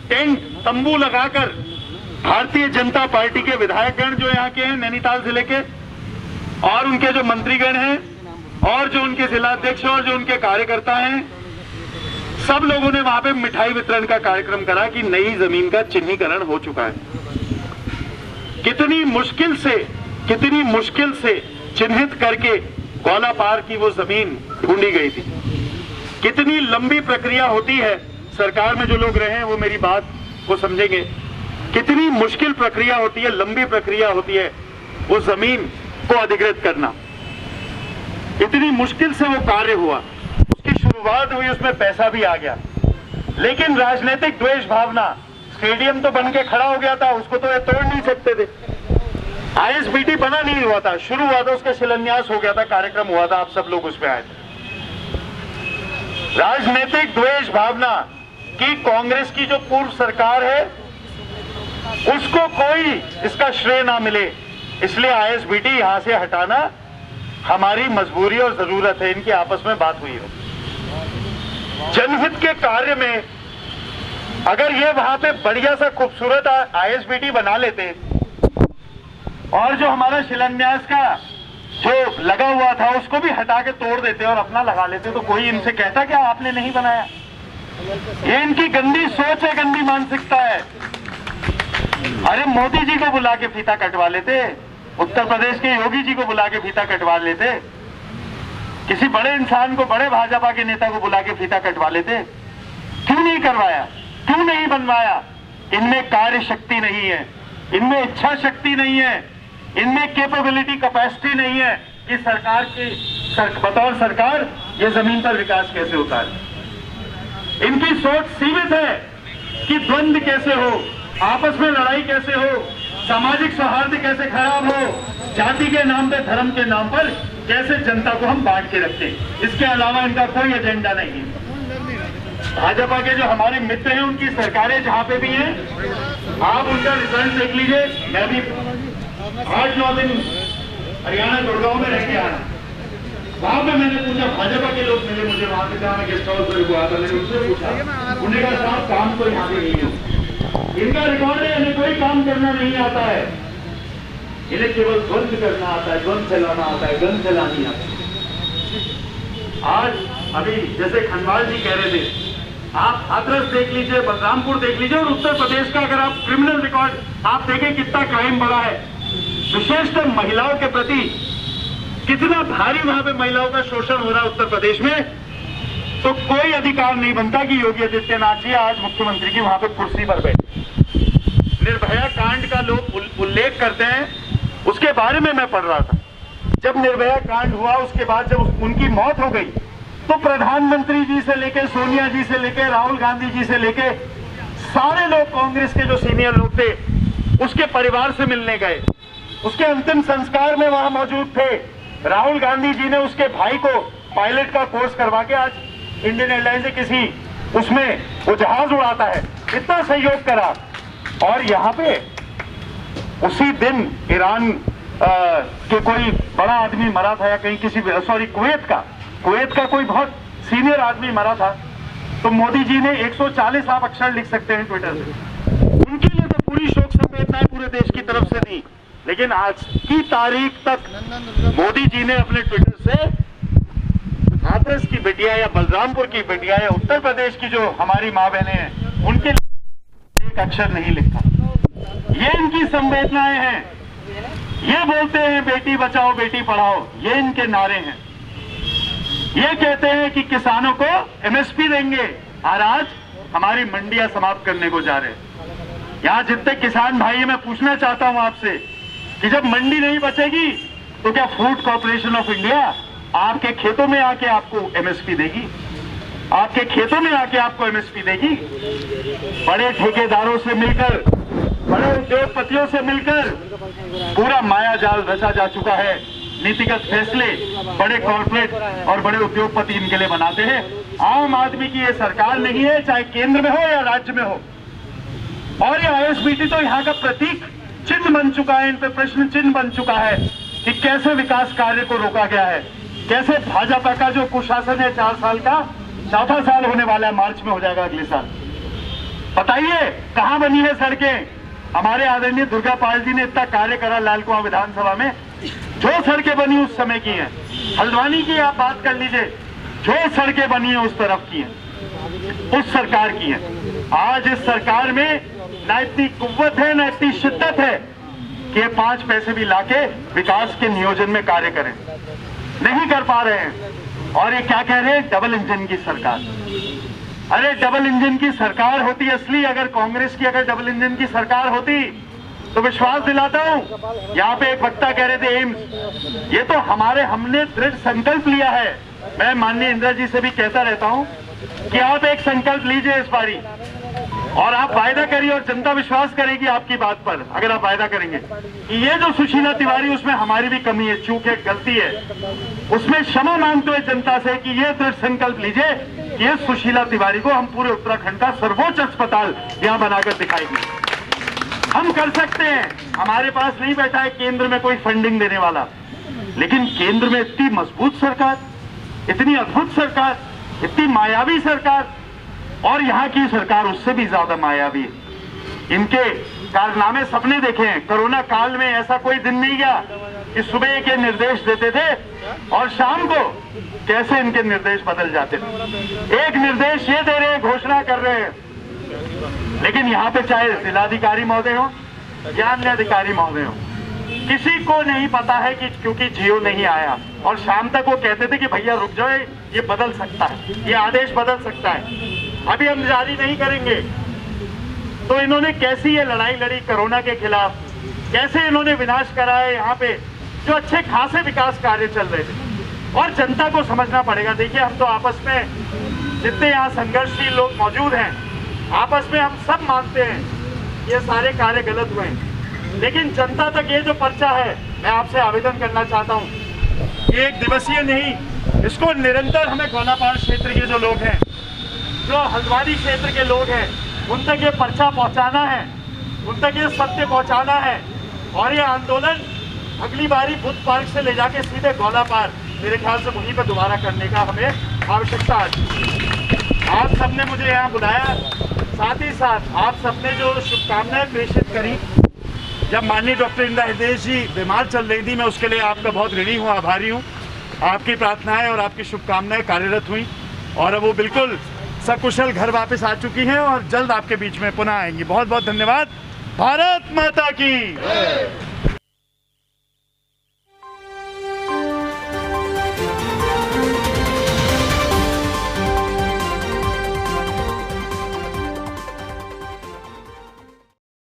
Tent तंबू लगाकर Bharatiya Janata party के विधायकगण जो यहाँ के हैं नैनीताल जिले के, और उनके जो मंत्रीगण हैं, और जो उनके जिलाध्यक्ष और जो उनके कार्यकर्ता हैं, सब लोगों ने वहां पे मिठाई वितरण का कार्यक्रम करा कि नई जमीन का चिन्हीकरण हो चुका है। कितनी मुश्किल से चिन्हित करके गौलापार की वो जमीन ढूंढी गई थी। कितनी लंबी प्रक्रिया होती है, सरकार में जो लोग रहे हैं वो मेरी बात को समझेंगे। कितनी मुश्किल प्रक्रिया होती है, लंबी प्रक्रिया होती है वो जमीन को अधिकृत करना। इतनी मुश्किल से वो कार्य हुआ, उसकी शुरुआत हुई, उसमें पैसा भी आ गया, लेकिन राजनीतिक द्वेष भावना, स्टेडियम तो बन के खड़ा हो गया था, उसको तो ये तोड़ नहीं सकते थे। आईएसबीटी बना नहीं हुआ था, शुरू हुआ था, उसका शिलान्यास हो गया था, कार्यक्रम हुआ था, आप सब लोग उसमें आए थे। राजनीतिक द्वेष भावना कि कांग्रेस की जो पूर्व सरकार है उसको कोई इसका श्रेय ना मिले, इसलिए आईएसबीटी यहां से हटाना हमारी मजबूरी और जरूरत है। इनकी आपस में बात हुई हो। जनहित के कार्य में अगर ये वहां पे बढ़िया सा खूबसूरत आईएसबीटी बना लेते और जो हमारा शिलान्यास का जो लगा हुआ था उसको भी हटा के तोड़ देते और अपना लगा लेते, तो कोई इनसे कहता क्या आपने नहीं बनाया? ये इनकी गंदी सोच है, गंदी मानसिकता है। अरे मोदी जी को बुला के फीता कटवा लेते, उत्तर प्रदेश के योगी जी को बुला के फीता कटवा लेते, किसी बड़े इंसान को, बड़े भाजपा के नेता को बुला के फीता कटवा लेते। क्यों नहीं करवाया, क्यों नहीं बनवाया? इनमें कार्य शक्ति नहीं है, इनमें इच्छा शक्ति नहीं है, इनमें कैपेबिलिटी, कैपेसिटी नहीं है कि सरकार की बतौर सरकार ये जमीन पर विकास कैसे होता है। इनकी सोच सीमित है कि द्वंद्व कैसे हो, आपस में लड़ाई कैसे हो, सामाजिक सौहार्द कैसे खराब हो, जाति के नाम पे, धर्म के नाम पर कैसे जनता को हम बांट के रखते हैं। इसके अलावा इनका कोई एजेंडा नहीं है। भाजपा के जो हमारे मित्र हैं उनकी सरकारें जहां पे भी हैं, आप उनका रिजल्ट देख लीजिए। मैं भी 8-9 दिन हरियाणा गुड़गांव में रह के आया, वहां पे मैंने पूछा, भाजपा के लोग मिले मुझे वहां पे, जहां मैं गेस्ट हाउस पर हुआ था, मैंने उनसे पूछा, उन्होंने कहा साहब काम तो यहाँ पे नहीं है। इनका रिकॉर्ड है, इन्हें कोई काम करना नहीं आता है, इन्हें केवल द्वंद्व करना आता है, द्वंद्व चलाना आता है, गन चलानी आता है। आज अभी जैसे खनवाल जी कह रहे थे, आप हाथरस देख लीजिए, बलरामपुर देख लीजिए, और उत्तर प्रदेश का अगर आप क्रिमिनल रिकॉर्ड आप देखें कितना क्राइम बढ़ा है, विशेषकर महिलाओं के प्रति कितना भारी वहां पे महिलाओं का शोषण हो रहा है उत्तर प्रदेश में, तो कोई अधिकार नहीं बनता कि योगी आदित्यनाथ जी आज मुख्यमंत्री की वहां पे कुर्सी पर बैठे। निर्भया कांड का लोग उल्लेख करते हैं, उसके बारे में मैं पढ़ रहा था। जब निर्भया कांड हुआ उसके बाद जब उनकी मौत हो गई तो प्रधानमंत्री जी से लेके, सोनिया जी से लेके, राहुल गांधी जी से लेके सारे लोग, कांग्रेस के जो सीनियर लोग थे उसके परिवार से मिलने गए, उसके अंतिम संस्कार में वहां मौजूद थे। राहुल गांधी जी ने उसके भाई को पायलट का कोर्स करवा के आज इंडियन एयरलाइंस से किसी उसमें वो जहाज उड़ाता है, इतना सहयोग करा। और यहाँ पे उसी दिन ईरान के कोई बड़ा आदमी मरा था, या कहीं किसी, सॉरी, कुवैत का कोई बहुत सीनियर आदमी मरा था, तो मोदी जी ने 140 आप अक्षर लिख सकते हैं ट्विटर पे, उनके लिए तो पूरी शोक संवेदनाएं पूरे देश की तरफ से दी। लेकिन आज की तारीख तक मोदी जी ने अपने ट्विटर से हाथरस की बेटिया या बलरामपुर की बेटिया या उत्तर प्रदेश की जो हमारी माँ बहनें हैं उनके लिए एक अक्षर नहीं लिखा। ये इनकी संवेदनाएं हैं। ये बोलते हैं बेटी बचाओ बेटी पढ़ाओ, ये इनके नारे हैं। ये कहते हैं कि किसानों को एमएसपी देंगे, और आज हमारी मंडियां समाप्त करने को जा रहे हैं। यहां जितने किसान भाई, मैं पूछना चाहता हूं आपसे कि जब मंडी नहीं बचेगी तो क्या फूड कॉर्पोरेशन ऑफ इंडिया आपके खेतों में आके आपको एमएसपी देगी? आपके खेतों में आके आपको एमएसपी देगी? बड़े ठेकेदारों से मिलकर, बड़े उद्योगपतियों से मिलकर पूरा माया जाल रचा जा चुका है। नीतिगत फैसले बड़े कॉर्पोरेट और बड़े उद्योगपति इनके लिए बनाते हैं। आम आदमी की ये सरकार नहीं है, चाहे केंद्र में हो या राज्य में हो। और ये आईएसबीटी तो यहाँ का प्रतीक चिन्ह बन चुका है, इन पे प्रश्न चिन्ह बन चुका है कि कैसे विकास कार्य को रोका गया है, कैसे भाजपा का जो कुशासन है 4 साल का, 4था साल होने वाला है, मार्च में हो जाएगा अगले साल। बताइए कहां बनी है सड़कें? हमारे आदरणीय दुर्गा पाल जी ने इतना कार्य करा लाल कुआं विधानसभा में, जो सड़कें बनी उस समय की हैं। हल्द्वानी की आप बात कर लीजिए, जो सड़कें बनी है उस तरफ की हैं, उस सरकार की हैं। आज इस सरकार में ना इतनी कुव्वत है, ना इतनी शिद्दत है कि ये 5 पैसे भी लाके विकास के नियोजन में कार्य करें, नहीं कर पा रहे हैं। और ये क्या कह रहे हैं, डबल इंजन की सरकार। अरे डबल इंजन की सरकार होती असली, अगर कांग्रेस की अगर डबल इंजन की सरकार होती तो विश्वास दिलाता हूं। यहाँ पे एक वक्ता कह रहे थे एम्स, ये तो हमने दृढ़ संकल्प लिया है। मैं माननीय इंदिरा जी से भी कहता रहता हूं कि आप एक संकल्प लीजिए इस बारी, और आप वायदा करिए और जनता विश्वास करेगी आपकी बात पर। अगर आप वायदा करेंगे कि ये जो सुशीला तिवारी, उसमें हमारी भी कमी है, चूक है, गलती है, उसमें क्षमा मांगते हुए जनता से कि ये दृढ़ संकल्प लीजिए कि ये सुशीला तिवारी को हम पूरे उत्तराखंड का सर्वोच्च अस्पताल यहां बनाकर दिखाएंगे। हम कर सकते हैं, हमारे पास नहीं बैठा है केंद्र में कोई फंडिंग देने वाला, लेकिन केंद्र में इतनी मजबूत सरकार, इतनी अद्भुत सरकार, इतनी मायावी सरकार, और यहाँ की सरकार उससे भी ज्यादा मायावी है। इनके कारनामे सबने देखे हैं। कोरोना काल में ऐसा कोई दिन नहीं गया कि सुबह के निर्देश देते थे और शाम को कैसे इनके निर्देश बदल जाते थे। एक निर्देश ये दे रहे हैं, घोषणा कर रहे हैं, लेकिन यहाँ पे चाहे जिलाधिकारी महोदय हो या अन्य अधिकारी महोदय हो, किसी को नहीं पता है कि क्योंकि जियो नहीं आया, और शाम तक वो कहते थे कि भैया रुक जाओ, ये बदल सकता है, ये आदेश बदल सकता है, अभी हम जारी नहीं करेंगे। तो इन्होंने कैसी ये लड़ाई लड़ी कोरोना के खिलाफ, कैसे इन्होंने विनाश कराया यहाँ पे जो अच्छे खासे विकास कार्य चल रहे थे। और जनता को समझना पड़ेगा। देखिए, हम तो आपस में जितने यहाँ संघर्षशील लोग मौजूद हैं, आपस में हम सब मानते हैं ये सारे कार्य गलत हुए हैं, लेकिन जनता तक ये जो पर्चा है, मैं आपसे आवेदन करना चाहता हूँ, ये एक दिवसीय नहीं, इसको निरंतर हमें गोलापाड़ क्षेत्र के जो लोग हैं, जो हल्द्वानी क्षेत्र के लोग हैं, उन तक ये पर्चा पहुंचाना है, उन तक ये सत्य पहुंचाना है। और ये आंदोलन अगली बारी बुद्ध पार्क से ले जाके सीधे गोलापाड़, मेरे ख्याल से वहीं पर दोबारा करने का हमें आवश्यकता है। आप सबने मुझे यहाँ बुलाया, साथ ही साथ आप सबने जो शुभकामनाएं प्रेषित करी, जब माननीय डॉक्टर इंदिरा हृदय जी बीमार चल रही थी, मैं उसके लिए आपका बहुत ऋणी हूँ, आभारी हूँ। आपकी प्रार्थनाएं और आपकी शुभकामनाएं कार्यरत हुई, और अब वो बिल्कुल सकुशल घर वापस आ चुकी हैं और जल्द आपके बीच में पुनः आएंगी। बहुत बहुत धन्यवाद। भारत माता की।